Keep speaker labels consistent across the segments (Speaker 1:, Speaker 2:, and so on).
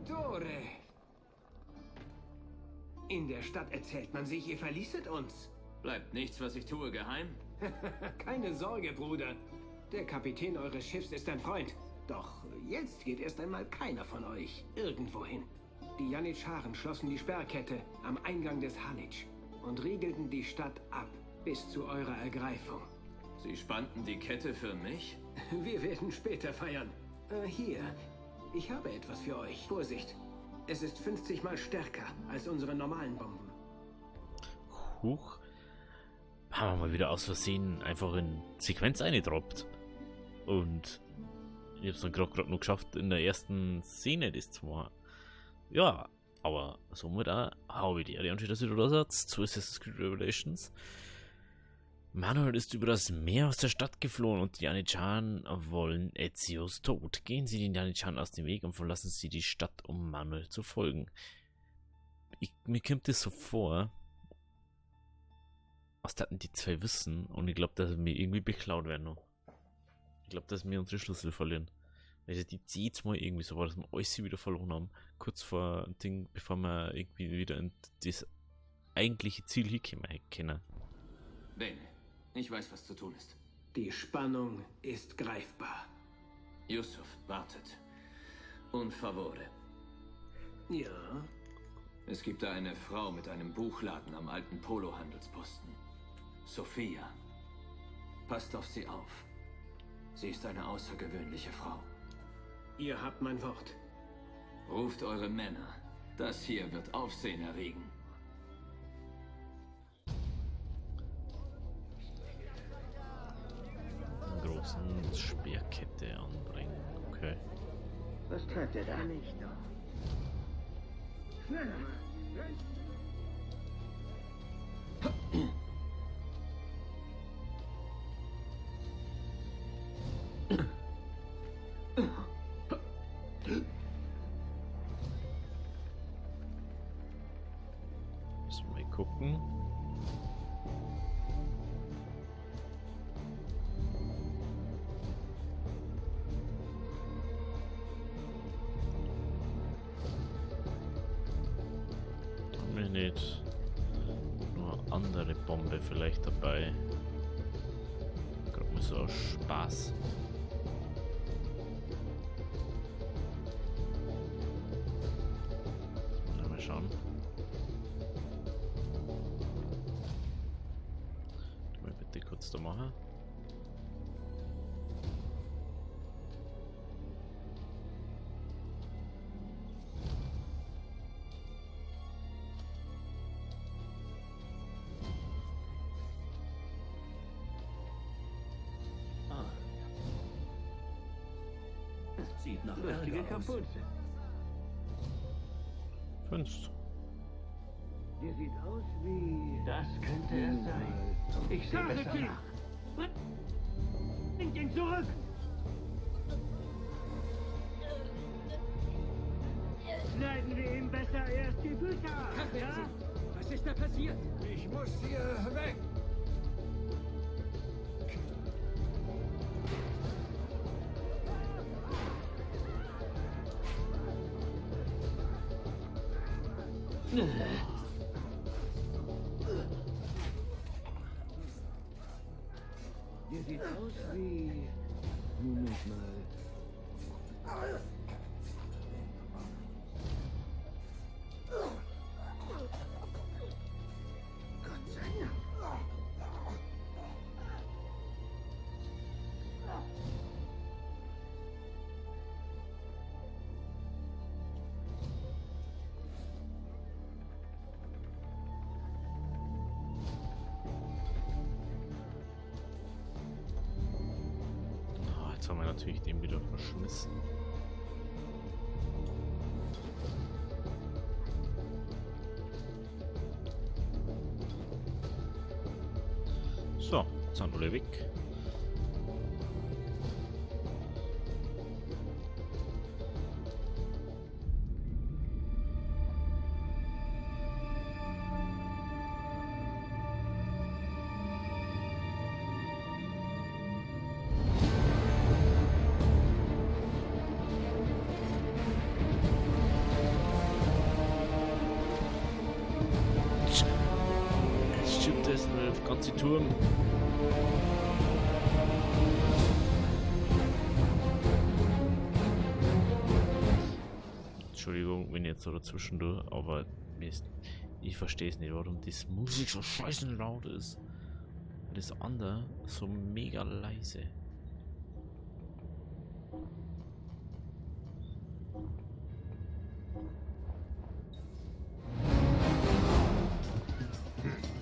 Speaker 1: Salvatore! In der Stadt erzählt man sich, ihr verließet uns.
Speaker 2: Bleibt nichts, was ich tue, geheim?
Speaker 1: Keine Sorge, Bruder. Der Kapitän eures Schiffs ist ein Freund. Doch jetzt geht erst einmal keiner von euch irgendwo hin. Die Janitscharen schlossen die Sperrkette am Eingang des Halitsch und riegelten die Stadt ab bis zu eurer Ergreifung.
Speaker 2: Sie spannten die Kette für mich?
Speaker 1: Wir werden später feiern. Hier, ich habe etwas für euch. Vorsicht, es ist 50 Mal stärker als unsere normalen Bomben.
Speaker 3: Huch. Haben wir mal wieder aus Versehen einfach in Sequenz eingedroppt. Und ich habe es dann gerade noch geschafft in der ersten Szene, das zu machen. Ja, aber somit auch habe ich die Ehre und wieder zu Assassin's Creed Revelations. Manuel ist über das Meer aus der Stadt geflohen und die Janitscharen wollen Ezios Tod. Gehen Sie den Janitscharen aus dem Weg und verlassen Sie die Stadt, um Manuel zu folgen. Mir kommt es so vor, was hatten die zwei wissen, und ich glaube, dass wir irgendwie beklaut werden noch. Ich glaube, dass wir unsere Schlüssel verlieren. Also die zieht mal irgendwie so war, dass wir alles wieder verloren haben. Kurz vor dem Ding, bevor wir irgendwie wieder in das eigentliche Ziel hinkommen können.
Speaker 2: Bene, ich weiß, was zu tun ist.
Speaker 1: Die Spannung ist greifbar.
Speaker 2: Yusuf, wartet. Un favore.
Speaker 1: Ja?
Speaker 2: Es gibt da eine Frau mit einem Buchladen am alten Polo-Handelsposten. Sophia. Passt auf sie auf. Sie ist eine außergewöhnliche Frau.
Speaker 1: Ihr habt mein Wort.
Speaker 2: Ruft eure Männer. Das hier wird Aufsehen erregen.
Speaker 3: Einen großen Speerkette anbringen. Okay.
Speaker 4: Was treibt er da? Nicht doch. Schneller!
Speaker 3: Müssen wir mal gucken. Haben wir nicht nur andere Bombe vielleicht dabei? Gerade mal so aus Spaß. Mal schauen. Mal bitte kurz da machen.
Speaker 4: Sieht nach
Speaker 5: Lustige
Speaker 4: Ärger aus.
Speaker 5: Kapuze.
Speaker 3: Fünfst.
Speaker 5: Der sieht aus wie... Das könnte er sein. Ich sehe besser nach. Bringt ihn zurück! Schneiden wir ihm besser erst die Füße ab, ja?
Speaker 4: Was ist da passiert?
Speaker 1: Ich muss hier weg!
Speaker 5: Der sieht aus wie... Moment mal.
Speaker 4: Gott sei Dank.
Speaker 3: Oh, jetzt haben wir natürlich den wieder verschmissen. So, jetzt sind alle weg. ganze Turm. Entschuldigung, wenn ich jetzt so dazwischen tue, aber ich verstehe es nicht, warum das Musik so scheiße laut ist. Und das andere so mega leise.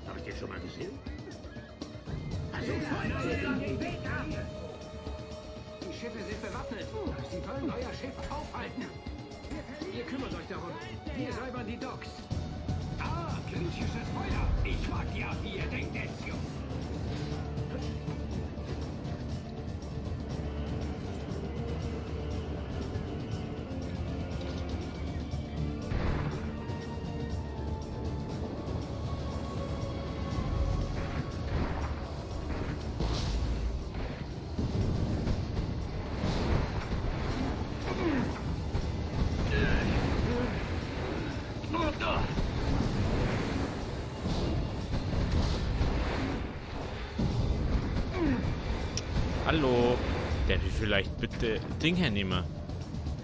Speaker 5: Hab ich den schon mal gesehen?
Speaker 1: Die Schiffe sind bewaffnet. Sie wollen euer Schiff aufhalten. Ihr kümmert euch darum. Wir säubern die Docks. Ah, griechisches Feuer. Ich mag ja, wie ihr denkt, Ezio.
Speaker 3: Hallo, darf ich vielleicht bitte Ding hernehmen?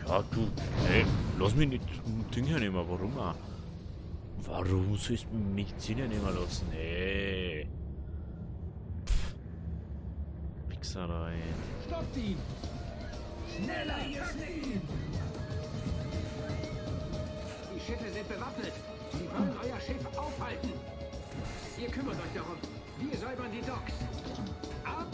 Speaker 3: Ja, du, hey, lass mich nicht Ding hernehmen, warum auch? Warum sollst du mich Medizin hernehmen lassen? Hey. Pff. Wichserei.
Speaker 1: Stoppt ihn! Schneller, ihr Schnecken! Die Schiffe sind bewaffnet. Sie wollen euer Schiff aufhalten. Ihr kümmert euch darum. Wir säubern die Docks. Ab!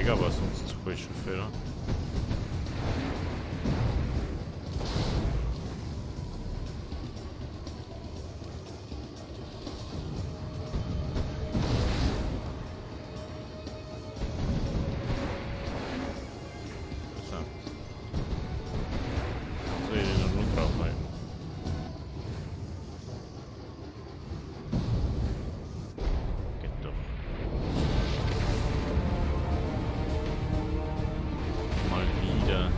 Speaker 3: Aber sonst falsche Fehler. So. Soll ich den nur drauf halten? Geht doch. Mal wieder.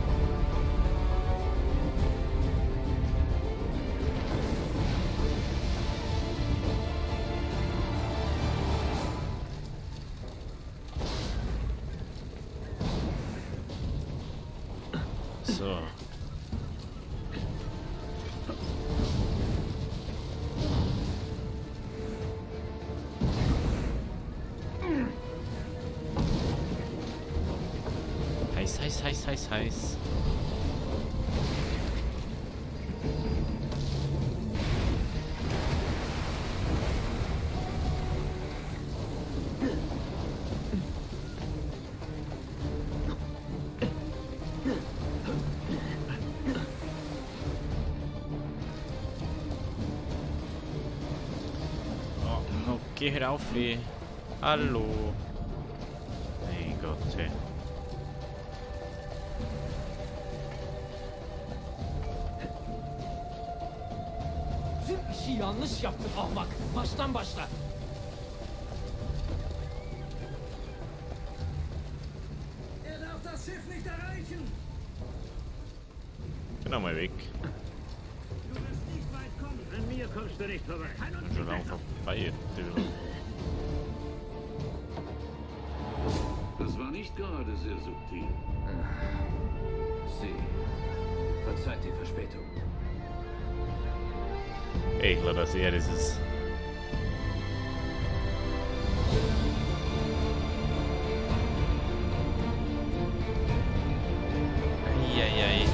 Speaker 3: So. Heiß. Oh, geh hör auf, weh. Hallo. Mein Gott, hey.
Speaker 6: Bir şey yanlış yaptın ahmak. Baştan başla.
Speaker 1: Er darf das Schiff nicht erreichen.
Speaker 3: Genau mal weg.
Speaker 5: Du wirst nicht weit kommen. An mir kommst du nicht vorbei.
Speaker 3: Schon lang vorbei.
Speaker 7: Das war nicht gerade sehr subtil.
Speaker 2: Sie. Verzeiht die Verspätung.
Speaker 3: Ey, klar, dass er das ist. Eieiei.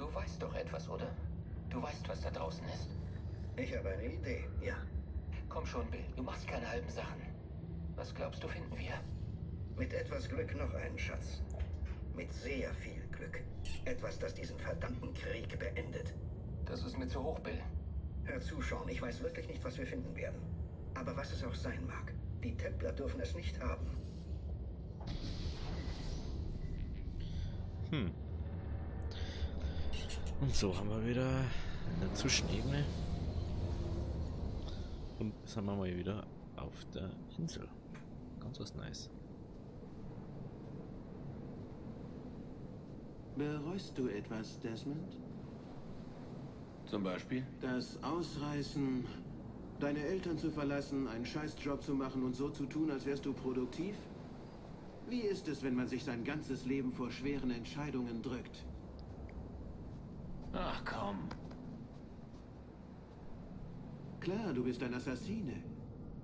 Speaker 8: Du weißt doch etwas, oder? Du weißt, was da draußen ist.
Speaker 1: Ich habe eine Idee, ja.
Speaker 8: Komm schon, Bill. Du machst keine halben Sachen. Was glaubst du, finden wir?
Speaker 1: Mit etwas Glück noch einen Schatz. Mit sehr viel Glück. Etwas, das diesen verdammten Krieg beendet.
Speaker 8: Das ist mir zu hoch, Bill.
Speaker 1: Hör zu, Sean. Ich weiß wirklich nicht, was wir finden werden. Aber was es auch sein mag, die Templer dürfen es nicht haben.
Speaker 3: Und so haben wir wieder eine Zwischenebene. Und sind wir mal wieder auf der Insel. Ganz was nice.
Speaker 9: Bereust du etwas, Desmond?
Speaker 2: Zum Beispiel?
Speaker 9: Das Ausreißen, deine Eltern zu verlassen, einen Scheißjob zu machen und so zu tun, als wärst du produktiv? Wie ist es, wenn man sich sein ganzes Leben vor schweren Entscheidungen drückt?
Speaker 2: Ach komm.
Speaker 9: Klar, du bist ein Assassine,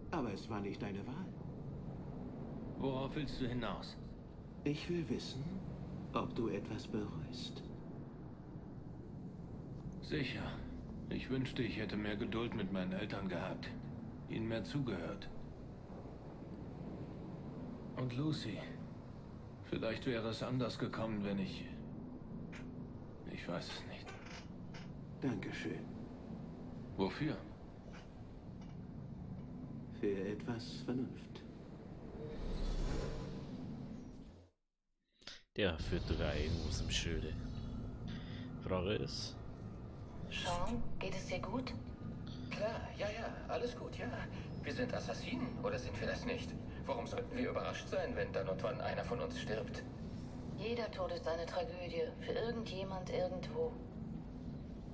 Speaker 9: aber es war nicht deine Wahl.
Speaker 2: Worauf willst du hinaus?
Speaker 9: Ich will wissen, ob du etwas bereust.
Speaker 7: Sicher. Ich wünschte, ich hätte mehr Geduld mit meinen Eltern gehabt. Ihnen mehr zugehört. Und Lucy. Vielleicht wäre es anders gekommen, wenn ich... Ich weiß es nicht.
Speaker 9: Dankeschön.
Speaker 7: Wofür?
Speaker 9: Für etwas Vernunft.
Speaker 3: Der führt sogar irgendwas im Schilde. Frage ist...
Speaker 10: Sean, geht es dir gut?
Speaker 8: Klar, ja, alles gut, ja. Wir sind Assassinen, oder sind wir das nicht? Warum sollten wir überrascht sein, wenn dann und wann einer von uns stirbt?
Speaker 10: Jeder Tod ist eine Tragödie. Für irgendjemand irgendwo.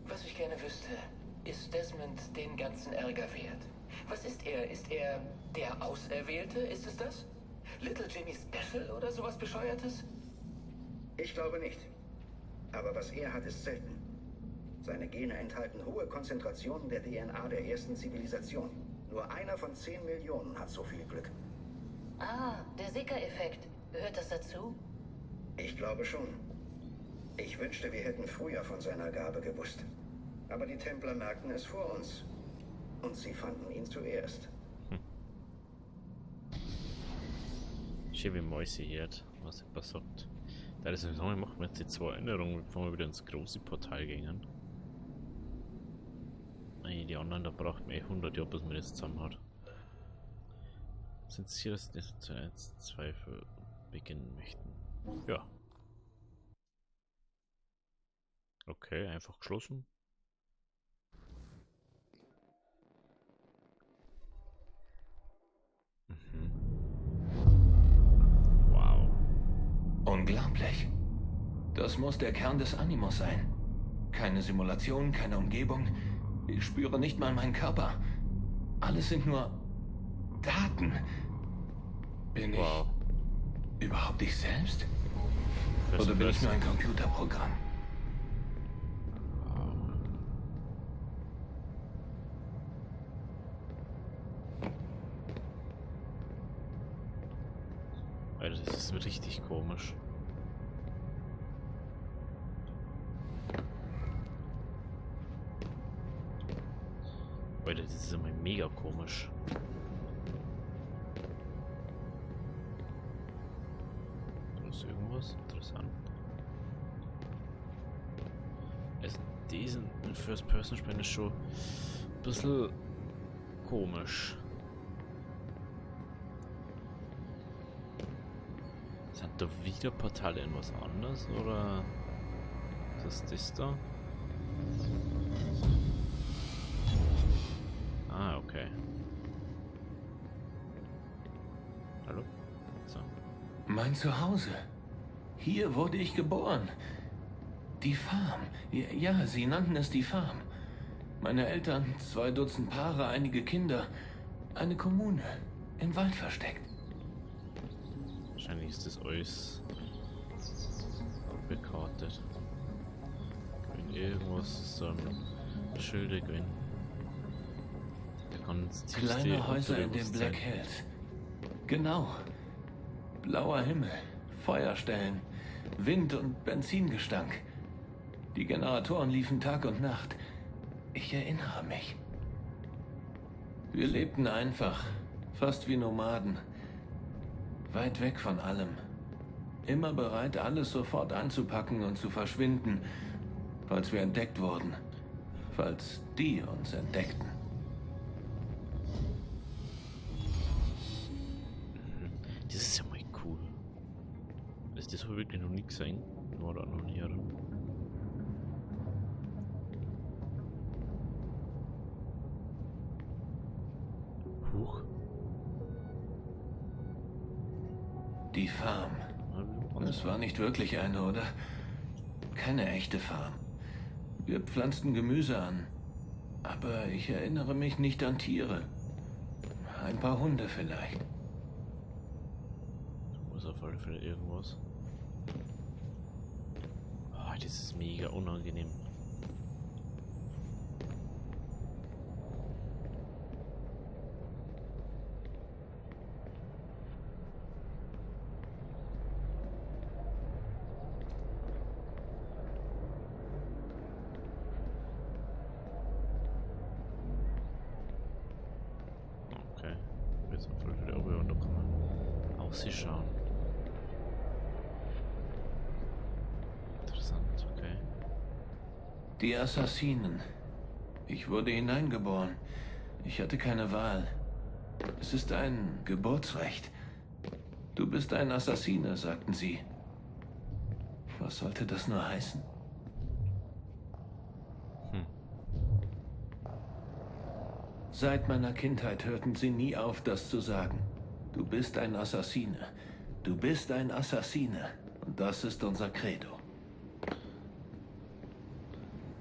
Speaker 8: Was ich gerne wüsste, ist Desmond den ganzen Ärger wert? Was ist er? Ist er der Auserwählte? Ist es das? Little Jimmy Special oder sowas Bescheuertes?
Speaker 1: Ich glaube nicht. Aber was er hat, ist selten. Seine Gene enthalten hohe Konzentrationen der DNA der ersten Zivilisation. Nur einer von 10 Millionen hat so viel Glück.
Speaker 10: Ah, der Sicker-Effekt. Gehört das dazu?
Speaker 1: Ich glaube schon. Ich wünschte, wir hätten früher von seiner Gabe gewusst. Aber die Templer merkten es vor uns. Und sie fanden ihn zuerst.
Speaker 3: Schön wie Mäuse hier, was er sagt. Da ist es noch, machen wir jetzt die 2 Änderungen, bevor wir wieder ins große Portal gehen. Die anderen, da braucht man 100 Jahre, bis man das zusammen hat. Sind sicher, dass die jetzt 2 beginnen möchten. Ja. Okay, einfach geschlossen. Wow.
Speaker 7: Unglaublich. Das muss der Kern des Animus sein. Keine Simulation, keine Umgebung. Ich spüre nicht mal meinen Körper. Alles sind nur Daten. Bin ich überhaupt ich selbst? Oder bin ich nur ein Computerprogramm?
Speaker 3: Alter, das ist richtig komisch. Alter, das ist immer mega komisch. Da ist irgendwas interessant. Also diesen First-Person-Spiel ist schon ein bisschen komisch. Sind da wieder Portale in was anderes oder ist das da? Ah, okay. Hallo? So.
Speaker 7: Mein Zuhause. Hier wurde ich geboren. Die Farm. Ja, sie nannten es die Farm. Meine Eltern, 2 Dutzend Paare, einige Kinder. Eine Kommune. Im Wald versteckt.
Speaker 3: Wahrscheinlich ist das alles bekartet. Wenn irgendwas so ein Schilde gewinnen. Der kann ins tiefste
Speaker 7: Kleine Häuser in den Black Hills. Genau. Blauer Himmel, Feuerstellen, Wind und Benzingestank. Die Generatoren liefen Tag und Nacht. Ich erinnere mich. Wir lebten einfach, fast wie Nomaden. Weit weg von allem. Immer bereit, alles sofort anzupacken und zu verschwinden, falls wir entdeckt wurden. Falls die uns entdeckten.
Speaker 3: Das ist ja mal cool. Das habe ich wirklich noch nie gesehen. War da noch nie herum. Huch.
Speaker 7: Die Farm. Es war nicht wirklich eine, oder? Keine echte Farm. Wir pflanzten Gemüse an. Aber ich erinnere mich nicht an Tiere. Ein paar Hunde vielleicht.
Speaker 3: Da muss auf alle Fälle irgendwas. Oh, das ist mega unangenehm. Okay, jetzt auf alle Fälle rüber und da kann man ausschauen. Interessant, okay.
Speaker 7: Die Assassinen. Ich wurde hineingeboren. Ich hatte keine Wahl. Es ist ein Geburtsrecht. Du bist ein Assassine, sagten sie. Was sollte das nur heißen? Seit meiner Kindheit hörten sie nie auf, das zu sagen. Du bist ein Assassine. Du bist ein Assassine. Und das ist unser Credo.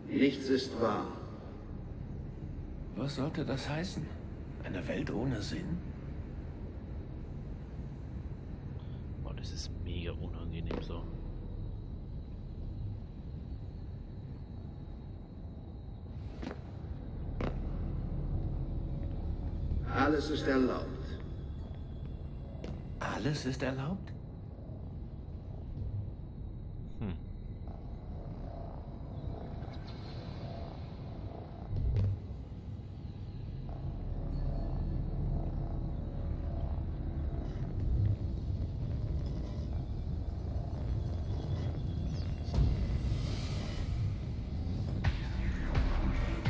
Speaker 9: Nichts ist wahr.
Speaker 7: Was sollte das heißen? Eine Welt ohne Sinn?
Speaker 3: Boah, das ist mega unangenehm so.
Speaker 9: Alles ist erlaubt.
Speaker 7: Alles ist erlaubt?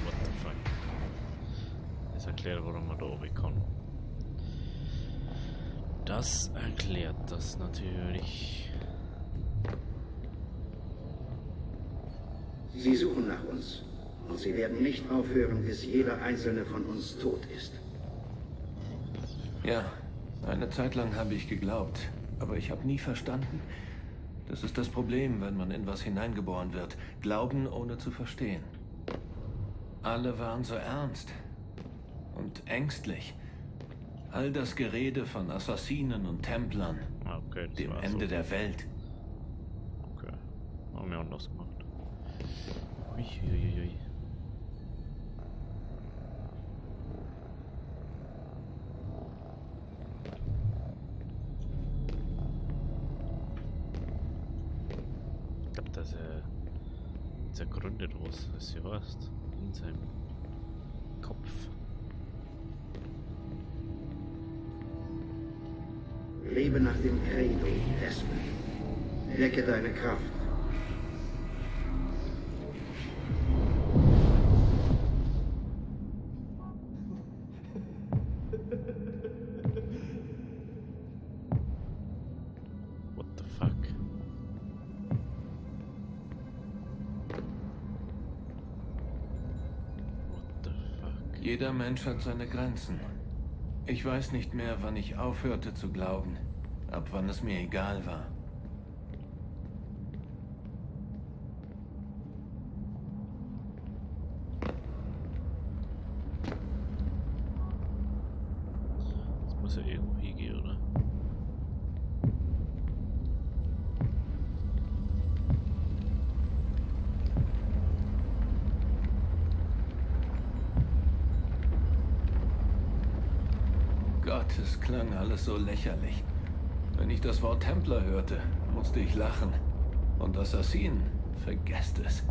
Speaker 3: What the fuck? Das erklärt, warum man da oben kann. Das erklärt das natürlich.
Speaker 9: Sie suchen nach uns. Und sie werden nicht aufhören, bis jeder einzelne von uns tot ist.
Speaker 7: Ja, eine Zeit lang habe ich geglaubt, aber ich habe nie verstanden. Das ist das Problem, wenn man in was hineingeboren wird. Glauben, ohne zu verstehen. Alle waren so ernst und ängstlich. All das Gerede von Assassinen und Templern,
Speaker 3: Okay, das
Speaker 7: dem
Speaker 3: war
Speaker 7: Ende
Speaker 3: so.
Speaker 7: der Welt.
Speaker 3: Okay, haben wir anders gemacht. Uiuiui. Ich glaube, dass er zergründet was, was du hast, in seinem Kopf.
Speaker 9: Lebe nach dem Credo, Desmond. Decke deine Kraft.
Speaker 3: What the fuck? What the fuck?
Speaker 7: Jeder Mensch hat seine Grenzen. Ich weiß nicht mehr, wann ich aufhörte zu glauben, ab wann es mir egal war.
Speaker 3: Das muss ja irgendwo hingehen, oder?
Speaker 7: Gott, es klang alles so lächerlich. Wenn ich das Wort Templer hörte, musste ich lachen. Und Assassinen, vergesst es.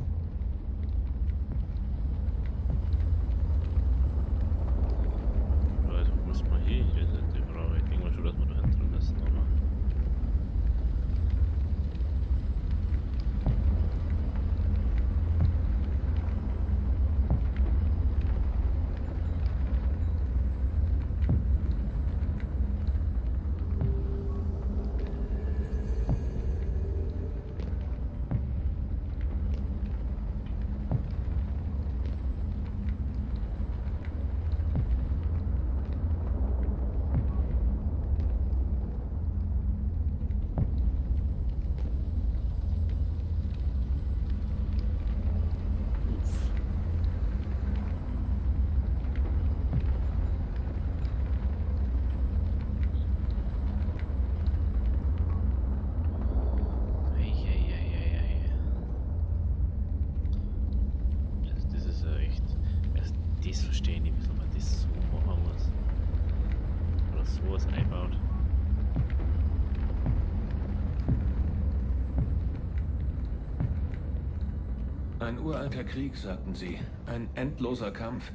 Speaker 3: das verstehe ich nicht, wieso man das so machen muss. Oder sowas einbaut.
Speaker 7: Ein uralter Krieg, sagten sie. Ein endloser Kampf.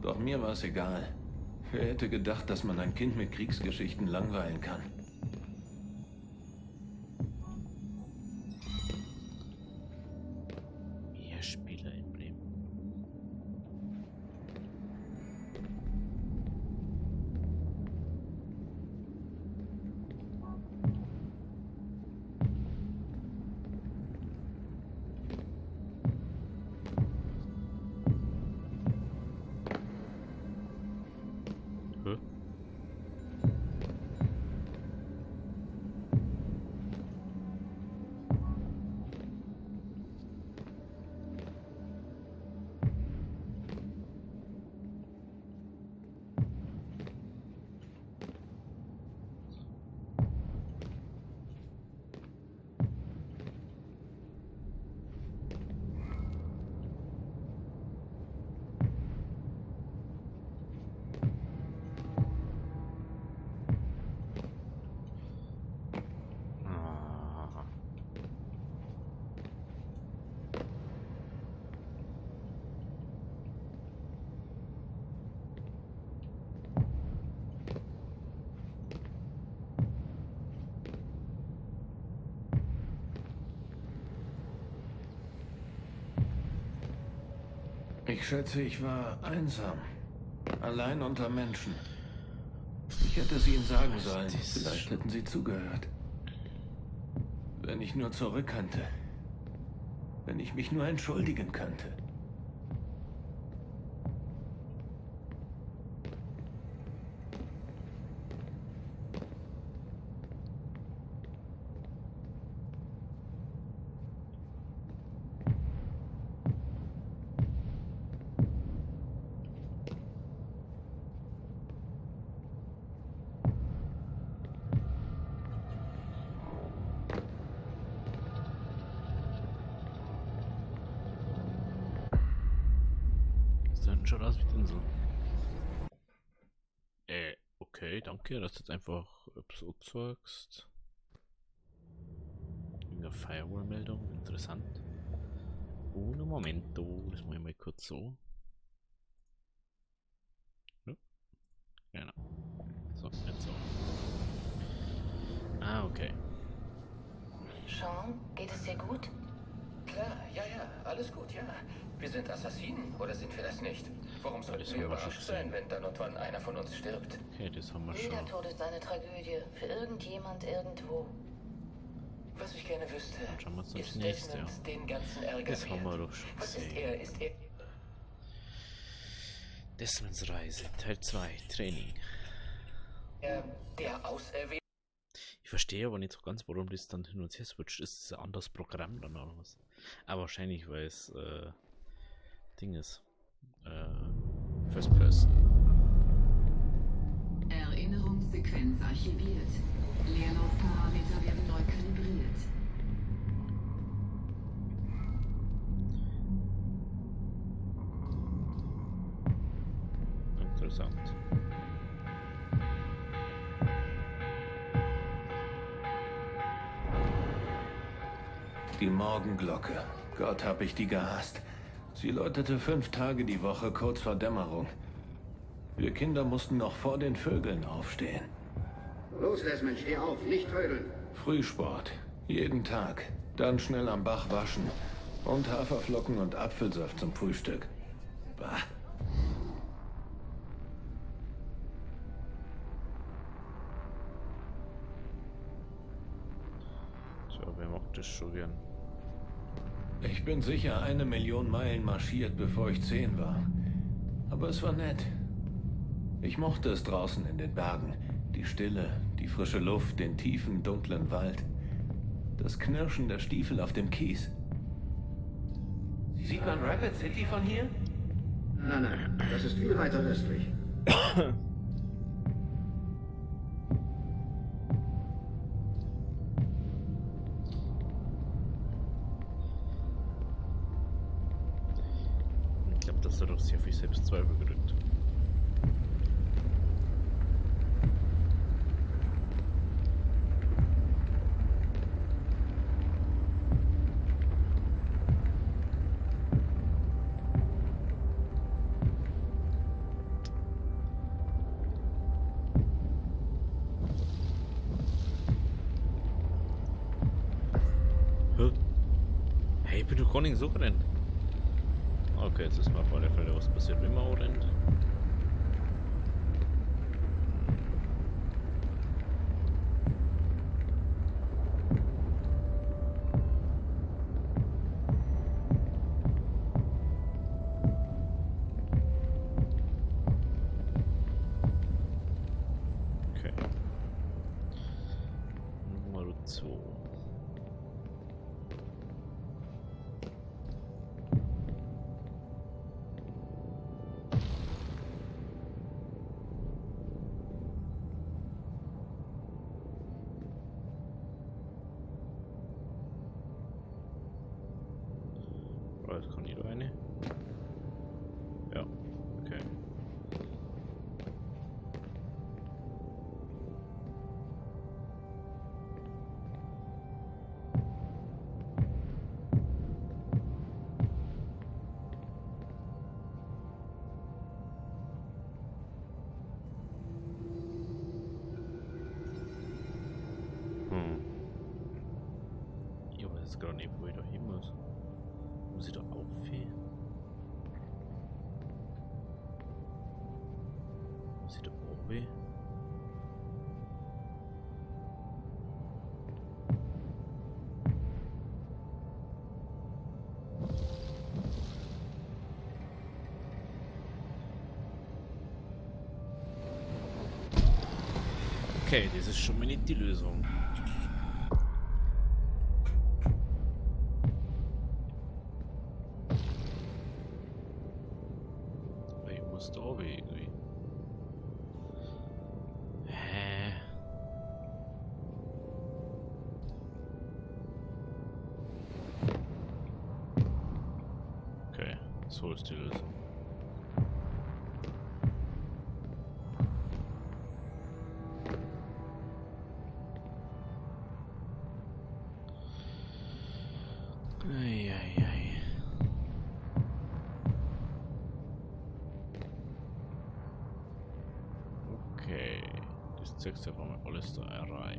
Speaker 7: Doch mir war es egal. Wer hätte gedacht, dass man ein Kind mit Kriegsgeschichten langweilen kann?
Speaker 3: Mehr Spieleremblem. Hä? Ah.
Speaker 7: Ich schätze, ich war einsam. Allein unter Menschen. Ich hätte es ihnen sagen sollen. Vielleicht hätten sie zugehört. Wenn ich nur zurück könnte. Wenn ich mich nur entschuldigen könnte.
Speaker 3: Dann schaut aus wie Insel. Okay, danke, dass du jetzt einfach etwas absagst. Eine Firewall-Meldung, interessant. Un momento, das mache ich mal kurz so. Ja, genau. So, jetzt so. Ah, okay.
Speaker 10: Sean, geht es dir gut?
Speaker 8: Klar, ja, alles gut, ja. Wir sind Assassinen, oder sind wir das nicht? Warum sollten
Speaker 3: das
Speaker 8: wir
Speaker 3: haben wir
Speaker 8: überrascht
Speaker 3: schon
Speaker 8: sein, wenn dann und wann einer von uns stirbt?
Speaker 3: Okay, das haben wir
Speaker 10: Jeder
Speaker 3: schon.
Speaker 10: Tod ist eine Tragödie. Für irgendjemand irgendwo.
Speaker 8: Was ich gerne wüsste,
Speaker 3: Dann schauen wir uns das
Speaker 8: ist
Speaker 3: nächste
Speaker 8: Desmond
Speaker 3: an.
Speaker 8: den ganzen Ärger
Speaker 3: Das haben wir
Speaker 8: wert?
Speaker 3: doch schon
Speaker 8: Was ist
Speaker 3: gesehen.
Speaker 8: er? Ist er...
Speaker 3: Desmonds Reise, Teil 2, Training.
Speaker 8: der Auserwählte?
Speaker 3: Ich verstehe aber nicht so ganz, warum das dann hin und her switcht. Ist es ein anderes Programm dann oder was? Aber wahrscheinlich, weil es Ding ist. First Person.
Speaker 11: Erinnerungssequenz archiviert. Leerlaufparameter werden neu kalibriert.
Speaker 3: Interessant.
Speaker 7: Die Morgenglocke. Gott, hab ich die gehasst. Sie läutete 5 Tage die Woche kurz vor Dämmerung. Wir Kinder mussten noch vor den Vögeln aufstehen.
Speaker 9: Los, Desmond, steh auf, nicht trödeln.
Speaker 7: Frühsport. Jeden Tag. Dann schnell am Bach waschen. Und Haferflocken und Apfelsaft zum Frühstück. Bah.
Speaker 3: So, wer macht das schon gern?
Speaker 7: Ich bin sicher 1 Million Meilen marschiert, bevor ich 10 war. Aber es war nett. Ich mochte es draußen in den Bergen. Die Stille, die frische Luft, den tiefen, dunklen Wald. Das Knirschen der Stiefel auf dem Kies.
Speaker 5: Sieht man Rapid City von hier?
Speaker 9: Nein, das ist viel weiter östlich.
Speaker 3: glaube, das hat auch sehr viel Selbstzweifel gedrückt. Hey, ich bin doch gar nicht so gerannt. Okay, jetzt ist mal auf alle Fälle, was passiert, wenn man auch rennt. Okay. Nummer 2. Das kann jeder eine. Ja, okay. Ich weiß jetzt gar nicht, wo ich da hin muss. Muss ich da aufhören? Muss ich da oben? Okay, das ist schon mal nicht die Lösung. Da irgendwie. Hä? Okay, so ist die Lösung. Eieiei. Okay, das zeigt ja mal alles da rein.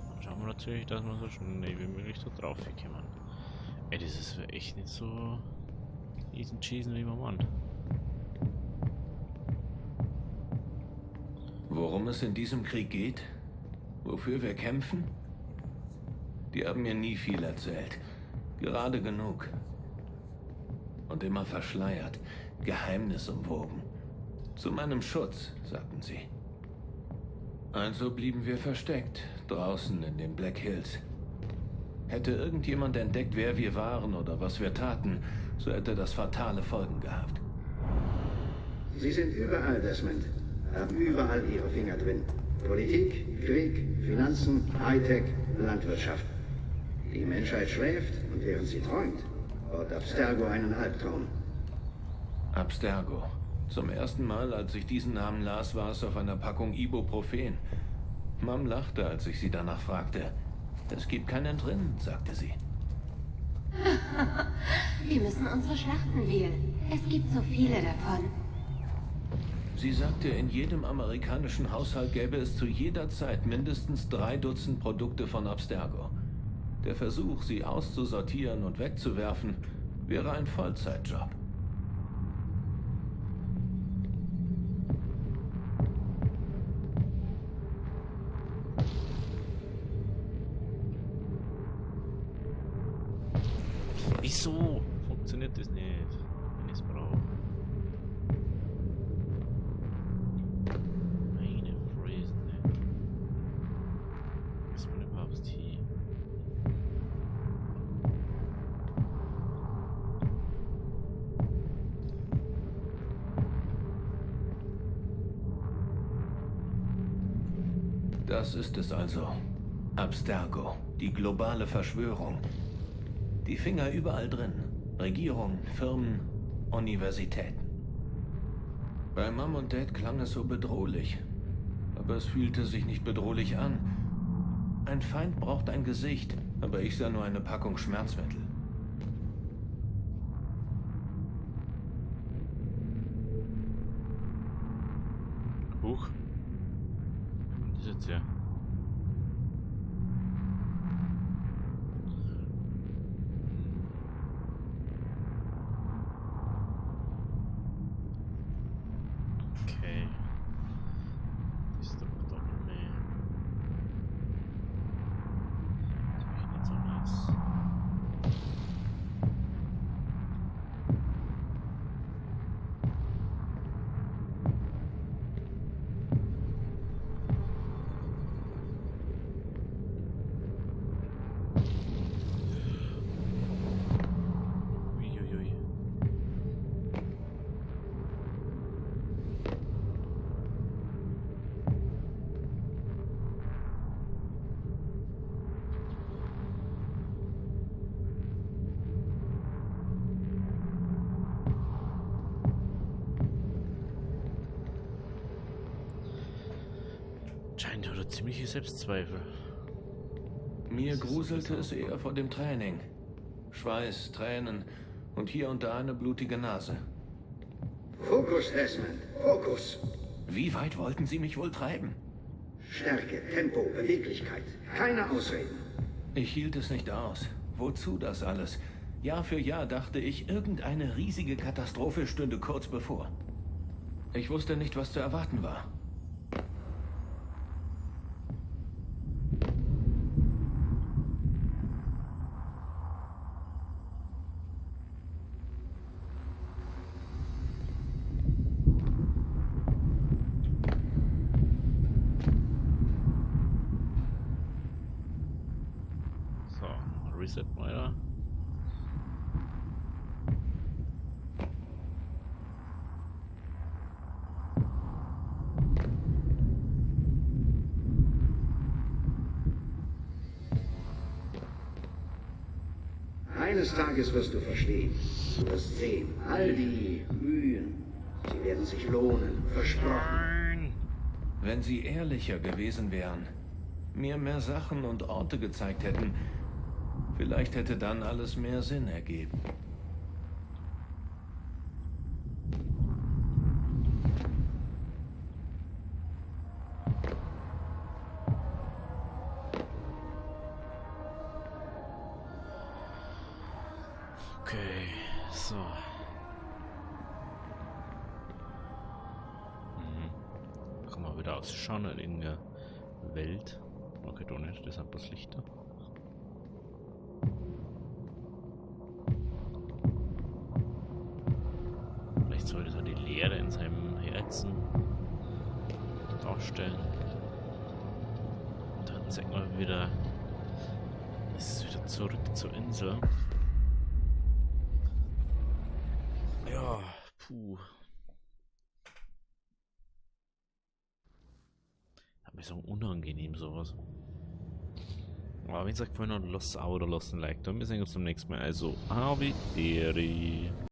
Speaker 3: Dann schauen wir natürlich, dass wir so schnell wie möglich da drauf kommen. Ey, das ist echt nicht so easy cheesen wie man meint.
Speaker 7: Worum es in diesem Krieg geht? Wofür wir kämpfen? Die haben mir nie viel erzählt. Gerade genug. Und immer verschleiert, geheimnisumwoben. Zu meinem Schutz, sagten sie. Also blieben wir versteckt, draußen in den Black Hills. Hätte irgendjemand entdeckt, wer wir waren oder was wir taten, so hätte das fatale Folgen gehabt.
Speaker 9: Sie sind überall, Desmond. Haben überall ihre Finger drin. Politik, Krieg, Finanzen, Hightech, Landwirtschaft. Die Menschheit schläft und während sie träumt, baut Abstergo einen Albtraum.
Speaker 7: Abstergo. Zum ersten Mal, als ich diesen Namen las, war es auf einer Packung Ibuprofen. Mom lachte, als ich sie danach fragte. Es gibt kein Entrinnen, sagte sie.
Speaker 12: Wir müssen unsere Schlachten wählen. Es gibt so viele davon.
Speaker 7: Sie sagte, in jedem amerikanischen Haushalt gäbe es zu jeder Zeit mindestens 3 Dutzend Produkte von Abstergo. Der Versuch, sie auszusortieren und wegzuwerfen, wäre ein Vollzeitjob.
Speaker 3: Wieso funktioniert das nicht, wenn ich es brauche? Meine Fräsen, ne? Was man überhaupt hier?
Speaker 7: Das ist es also. Abstergo, die globale Verschwörung. Die Finger überall drin. Regierungen, Firmen, Universitäten. Bei Mom und Dad klang es so bedrohlich. Aber es fühlte sich nicht bedrohlich an. Ein Feind braucht ein Gesicht, aber ich sah nur eine Packung Schmerzmittel.
Speaker 3: Huch. Was ist jetzt hier? Okay. Das ist doch doch nicht mehr. Das ist nicht so nice. Uiuiui. Scheint oder ziemliche Selbstzweifel.
Speaker 7: Mir gruselte es eher vor dem Training. Schweiß, Tränen und hier und da eine blutige Nase.
Speaker 13: Fokus, Desmond. Fokus.
Speaker 7: Wie weit wollten Sie mich wohl treiben?
Speaker 13: Stärke, Tempo, Beweglichkeit. Keine Ausreden.
Speaker 7: Ich hielt es nicht aus. Wozu das alles? Jahr für Jahr dachte ich, irgendeine riesige Katastrophe stünde kurz bevor. Ich wusste nicht, was zu erwarten war.
Speaker 3: So, Reset weiter.
Speaker 13: Eines Tages wirst du verstehen. Du wirst sehen, all die Mühen, sie werden sich lohnen. Versprochen.
Speaker 7: Wenn Sie ehrlicher gewesen wären, mir mehr Sachen und Orte gezeigt hätten, vielleicht hätte dann alles mehr Sinn ergeben.
Speaker 3: Okay, so. Kann man wieder ausschauen in der Welt. Okay, doch nicht, das sind bloß Lichter. Vielleicht sollte er die Leere in seinem Herzen darstellen. Und dann zeigt man wieder, es ist wieder zurück zur Insel. Ja, puh. Hat mir so unangenehm sowas. Aber wenn es euch gefallen hat, lasst ein Abo oder lasst ein Like da. Wir sehen uns zum nächsten Mal. Also, Avideri.